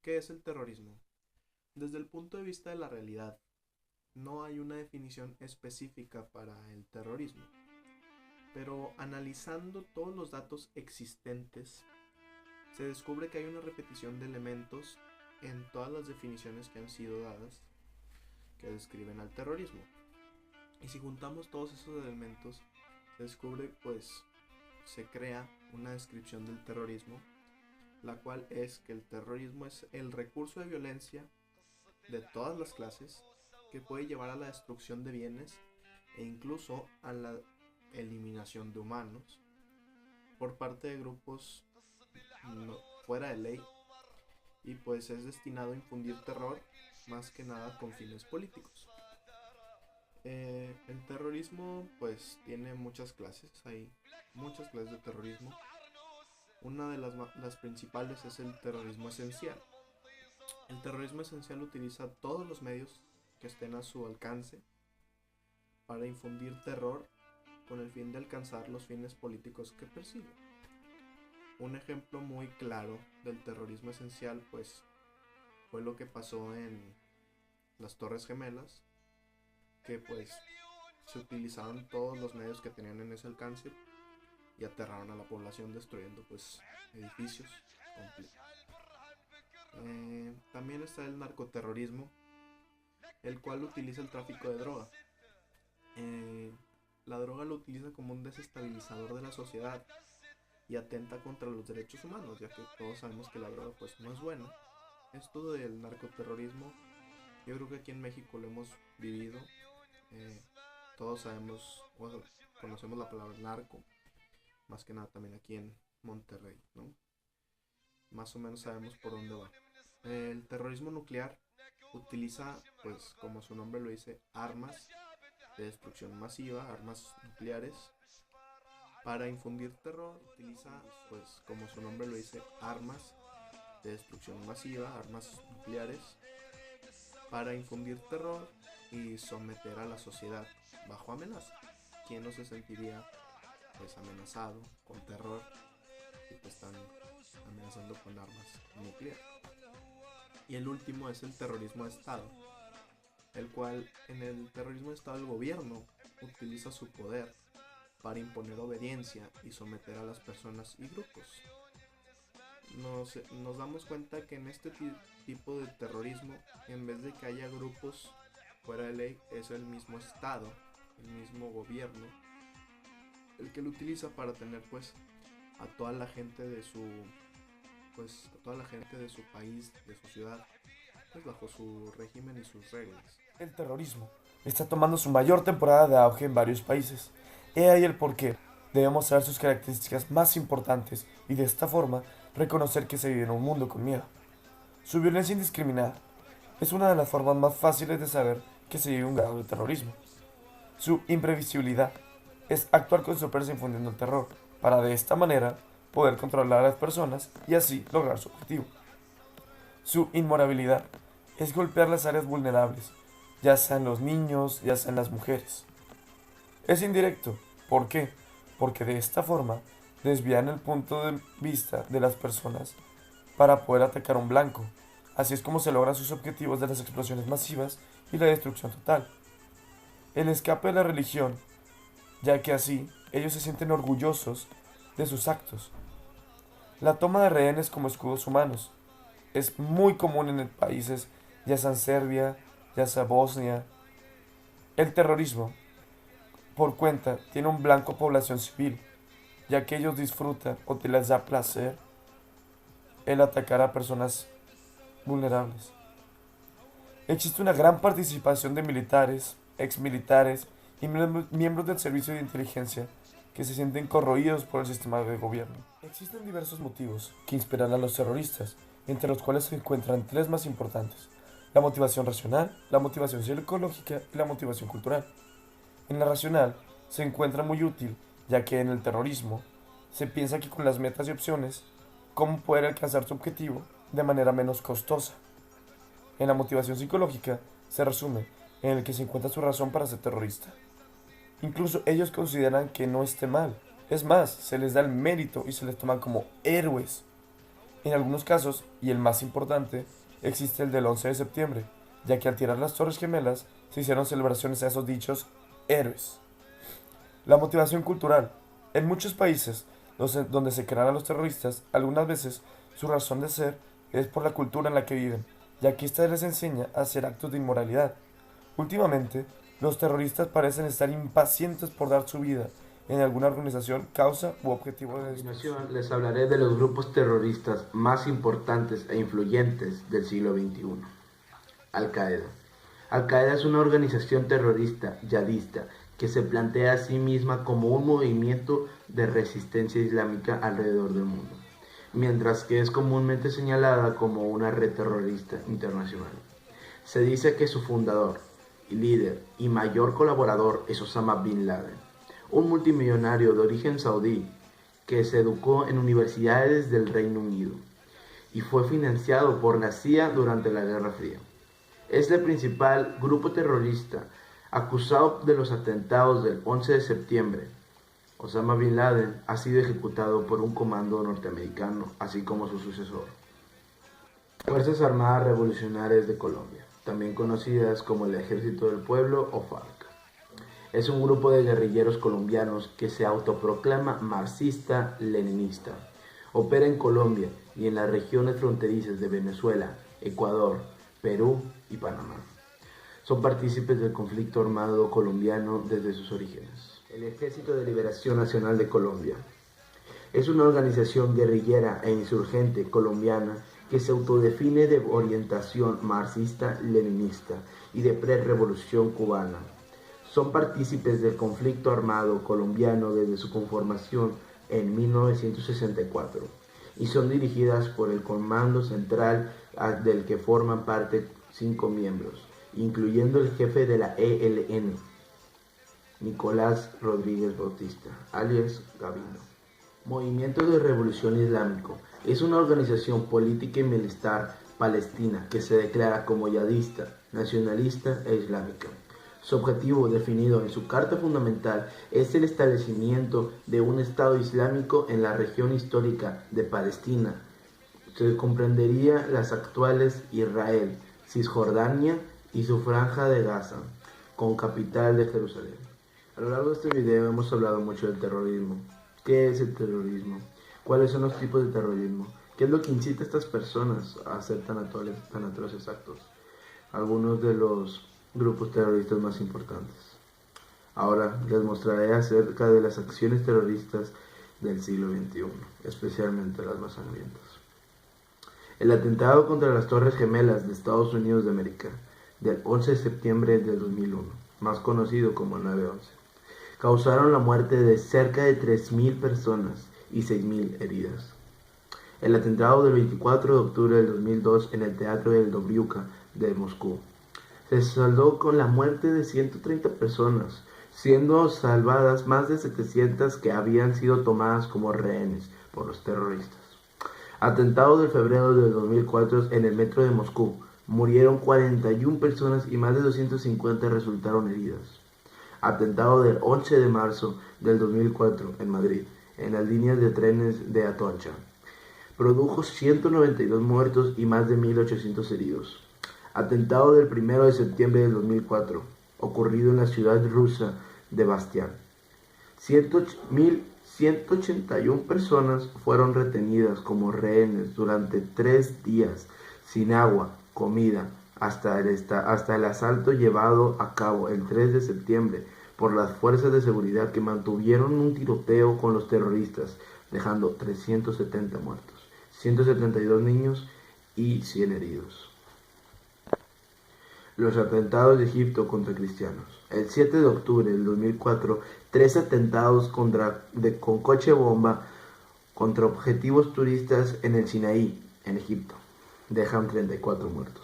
¿Qué es el terrorismo? Desde el punto de vista de la realidad, no hay una definición específica para el terrorismo, pero analizando todos los datos existentes, se descubre que hay una repetición de elementos en todas las definiciones que han sido dadas que describen al terrorismo. Y si juntamos todos esos elementos, se descubre, pues, se crea una descripción del terrorismo, la cual es que el terrorismo es el recurso de violencia de todas las clases que puede llevar a la destrucción de bienes e incluso a la eliminación de humanos por parte de grupos fuera de ley, y pues es destinado a infundir terror más que nada con fines políticos. El terrorismo pues tiene muchas clases, hay muchas clases de terrorismo. Una de las principales es el terrorismo esencial. El terrorismo esencial utiliza todos los medios que estén a su alcance para infundir terror con el fin de alcanzar los fines políticos que persigue. Un ejemplo muy claro del terrorismo esencial pues fue lo que pasó en las Torres Gemelas, que pues se utilizaron todos los medios que tenían en ese alcance y aterraron a la población destruyendo pues edificios completos. También está el narcoterrorismo, el cual utiliza el tráfico de droga. Eh, la droga lo utiliza como un desestabilizador de la sociedad y atenta contra los derechos humanos, ya que todos sabemos que la droga pues no es buena. Esto del narcoterrorismo, yo creo que aquí en México lo hemos vivido. Eh, todos sabemos, bueno, conocemos la palabra narco, más que nada también aquí en Monterrey, ¿no? Más o menos sabemos por dónde va. El terrorismo nuclear utiliza, pues como su nombre lo dice, armas de destrucción masiva, armas nucleares, para infundir terror. Utiliza, pues como su nombre lo dice, armas de destrucción masiva, armas nucleares, para infundir terror y someter a la sociedad bajo amenaza. ¿Quién no se sentiría pues amenazado con terror y pues están amenazando con armas nucleares? Y el último es el terrorismo de Estado, el cual en el terrorismo de Estado el gobierno utiliza su poder para imponer obediencia y someter a las personas y grupos. Nos damos cuenta que en este tipo de terrorismo, en vez de que haya grupos fuera de ley, es el mismo Estado, el mismo gobierno, el que lo utiliza para tener pues a toda la gente de su a toda la gente de su país, de su ciudad, pues bajo su régimen y sus reglas. El terrorismo está tomando su mayor temporada de auge en varios países. He ahí el porqué. Debemos saber sus características más importantes y de esta forma reconocer que se vive en un mundo con miedo. Su violencia indiscriminada es una de las formas más fáciles de saber que se vive un grado de terrorismo. Su imprevisibilidad es actuar con sorpresa infundiendo el terror, para de esta manera poder controlar a las personas y así lograr su objetivo. Su inmorabilidad es golpear las áreas vulnerables, ya sean los niños, ya sean las mujeres. Es indirecto. ¿Por qué? Porque de esta forma desvían el punto de vista de las personas para poder atacar a un blanco. Así es como se logran sus objetivos de las explosiones masivas y la destrucción total. El escape de la religión, ya que así ellos se sienten orgullosos de sus actos. La toma de rehenes como escudos humanos es muy común en países, ya sea en Serbia, ya sea Bosnia. El terrorismo, por cuenta, tiene un blanco población civil, ya que ellos disfrutan o te les da placer el atacar a personas vulnerables. Existe una gran participación de militares, exmilitares y miembros del servicio de inteligencia que se sienten corroídos por el sistema de gobierno. Existen diversos motivos que inspiran a los terroristas, entre los cuales se encuentran tres más importantes: la motivación racional, la motivación psicológica y la motivación cultural. En la racional se encuentra muy útil, ya que en el terrorismo se piensa que con las metas y opciones, cómo poder alcanzar su objetivo de manera menos costosa. En la motivación psicológica se resume en el que se encuentra su razón para ser terrorista. Incluso ellos consideran que no esté mal. Es más, se les da el mérito y se les toma como héroes. En algunos casos, y el más importante, existe el del 11 de septiembre, ya que al tirar las Torres Gemelas se hicieron celebraciones a esos dichos héroes. La motivación cultural. En muchos países donde se crean a los terroristas, algunas veces su razón de ser es por la cultura en la que viven, ya que ésta les enseña a hacer actos de inmoralidad. Últimamente, los terroristas parecen estar impacientes por dar su vida en alguna organización, causa u objetivo A de destrucción. continuación, les hablaré de los grupos terroristas más importantes e influyentes del siglo XXI. Al-Qaeda. Al-Qaeda es una organización terrorista yihadista que se plantea a sí misma como un movimiento de resistencia islámica alrededor del mundo, mientras que es comúnmente señalada como una red terrorista internacional. Se dice que su fundador, líder y mayor colaborador es Osama Bin Laden, un multimillonario de origen saudí que se educó en universidades del Reino Unido y fue financiado por la CIA durante la Guerra Fría. Es el principal grupo terrorista acusado de los atentados del 11 de septiembre. Osama Bin Laden ha sido ejecutado por un comando norteamericano, así como su sucesor. Fuerzas Armadas Revolucionarias de Colombia, también conocidas como el Ejército del Pueblo o FARC. Es un grupo de guerrilleros colombianos que se autoproclama marxista-leninista. Opera en Colombia y en las regiones fronterizas de Venezuela, Ecuador, Perú y Panamá. Son partícipes del conflicto armado colombiano desde sus orígenes. El Ejército de Liberación Nacional de Colombia es una organización guerrillera e insurgente colombiana que se autodefine de orientación marxista-leninista y de pre-revolución cubana. Son partícipes del conflicto armado colombiano desde su conformación en 1964 y son dirigidas por el Comando Central del que forman parte 5 miembros, incluyendo el jefe de la ELN, Nicolás Rodríguez Bautista, alias Gavino. Movimiento de Revolución Islámico es una organización política y militar palestina que se declara como yihadista, nacionalista e islámica. Su objetivo, definido en su Carta Fundamental, es el establecimiento de un Estado Islámico en la región histórica de Palestina. Se comprendería las actuales Israel, Cisjordania y su franja de Gaza, con capital de Jerusalén. A lo largo de este video hemos hablado mucho del terrorismo. ¿Qué es el terrorismo? ¿Cuáles son los tipos de terrorismo? ¿Qué es lo que incita a estas personas a hacer tan atroces actos? Algunos de los grupos terroristas más importantes. Ahora les mostraré acerca de las acciones terroristas del siglo XXI, especialmente las más sangrientas. El atentado contra las Torres Gemelas de Estados Unidos de América, del 11 de septiembre de 2001, más conocido como 9/11, causaron la muerte de cerca de 3.000 personas y 6.000 heridas. El atentado del 24 de octubre del 2002 en el Teatro del Dobryuka de Moscú se saldó con la muerte de 130 personas, siendo salvadas más de 700 que habían sido tomadas como rehenes por los terroristas. Atentado de febrero del 2004 en el metro de Moscú, murieron 41 personas y más de 250 resultaron heridas. Atentado del 11 de marzo del 2004 en Madrid, en las líneas de trenes de Atocha, produjo 192 muertos y más de 1.800 heridos. Atentado del 1 de septiembre del 2004, ocurrido en la ciudad rusa de Bastián. 1.181 personas fueron retenidas como rehenes durante 3 días, sin agua, comida, hasta el asalto llevado a cabo el 3 de septiembre por las fuerzas de seguridad que mantuvieron un tiroteo con los terroristas, dejando 370 muertos, 172 niños y 100 heridos. Los atentados de Egipto contra cristianos. El 7 de octubre del 2004, 3 atentados con coche bomba contra objetivos turistas en el Sinaí, en Egipto, dejan 34 muertos.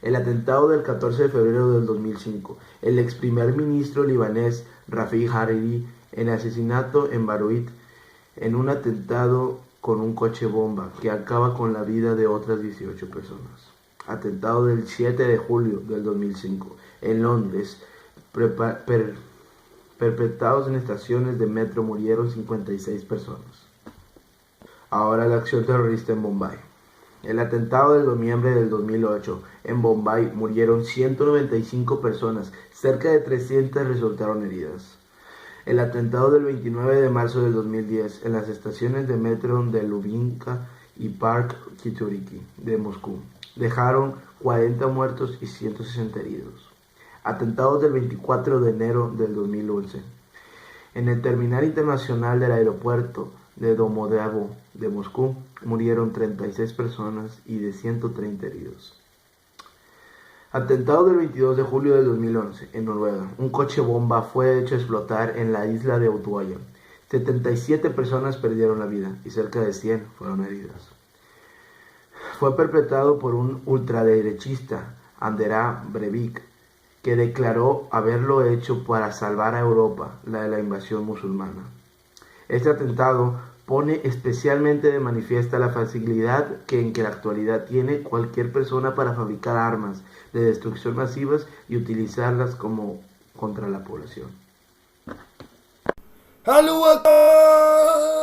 El atentado del 14 de febrero del 2005, el ex primer ministro libanés Rafik Hariri en asesinato en Beirut en un atentado con un coche bomba que acaba con la vida de otras 18 personas. Atentado del 7 de julio del 2005 en Londres, perpetrados en estaciones de metro, murieron 56 personas. Ahora la acción terrorista en Bombay. El atentado del noviembre del 2008 en Bombay murieron 195 personas, cerca de 300 resultaron heridas. El atentado del 29 de marzo del 2010 en las estaciones de metro de Lubinka y Park Kituriki de Moscú dejaron 40 muertos y 160 heridos. Atentados del 24 de enero del 2011 en el terminal internacional del aeropuerto de Domodedovo de Moscú murieron 36 personas y de 130 heridos. Atentado del 22 de julio del 2011 en Noruega. Un coche bomba fue hecho explotar en la isla de Utoya. 77 personas perdieron la vida y cerca de 100 fueron heridas. Fue perpetrado por un ultraderechista, Andrea Breivik, que declaró haberlo hecho para salvar a Europa de la invasión musulmana. Este atentado pone especialmente de manifiesta la facilidad en que la actualidad tiene cualquier persona para fabricar armas de destrucción masivas y utilizarlas contra la población. ¡Allahu Akbar!